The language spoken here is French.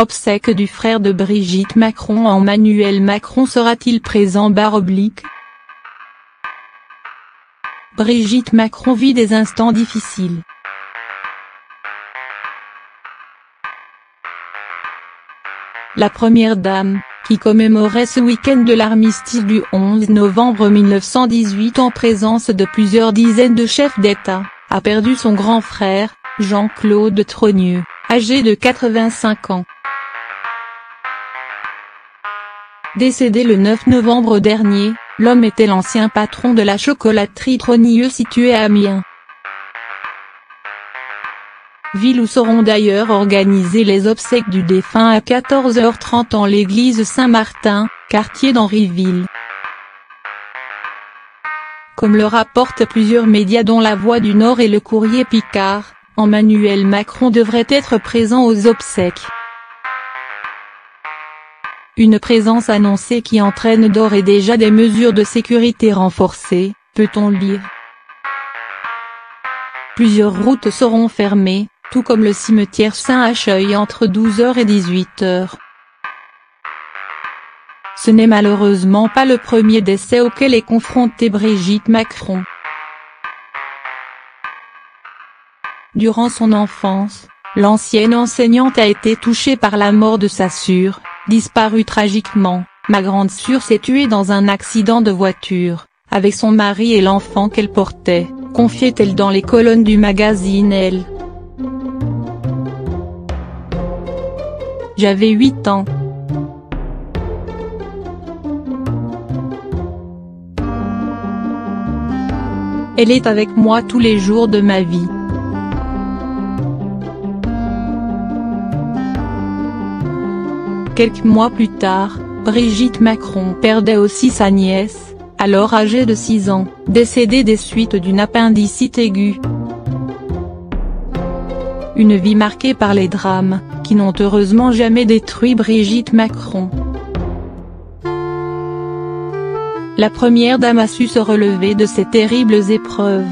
Obsèques du frère de Brigitte Macron. Emmanuel Macron sera-t-il présent ? Brigitte Macron vit des instants difficiles. La première dame, qui commémorait ce week-end de l'armistice du 11 novembre 1918 en présence de plusieurs dizaines de chefs d'État, a perdu son grand frère, Jean-Claude Trogneux, âgé de 85 ans. Décédé le 9 novembre dernier, l'homme était l'ancien patron de la chocolaterie Trogneux située à Amiens. Ville où seront d'ailleurs organisées les obsèques du défunt à 14h30 en l'église Saint-Martin, quartier d'Henryville. Comme le rapportent plusieurs médias dont La Voix du Nord et Le Courrier Picard, Emmanuel Macron devrait être présent aux obsèques. Une présence annoncée qui entraîne d'ores et déjà des mesures de sécurité renforcées, peut-on lire. Plusieurs routes seront fermées, tout comme le cimetière Saint-Acheuil entre 12h et 18h. Ce n'est malheureusement pas le premier décès auquel est confrontée Brigitte Macron. Durant son enfance, l'ancienne enseignante a été touchée par la mort de sa sœur, disparue tragiquement. Ma grande sœur s'est tuée dans un accident de voiture, avec son mari et l'enfant qu'elle portait, confiait-elle dans les colonnes du magazine Elle. J'avais 8 ans. Elle est avec moi tous les jours de ma vie. Quelques mois plus tard, Brigitte Macron perdait aussi sa nièce, alors âgée de 6 ans, décédée des suites d'une appendicite aiguë. Une vie marquée par les drames, qui n'ont heureusement jamais détruit Brigitte Macron. La première dame a su se relever de ces terribles épreuves.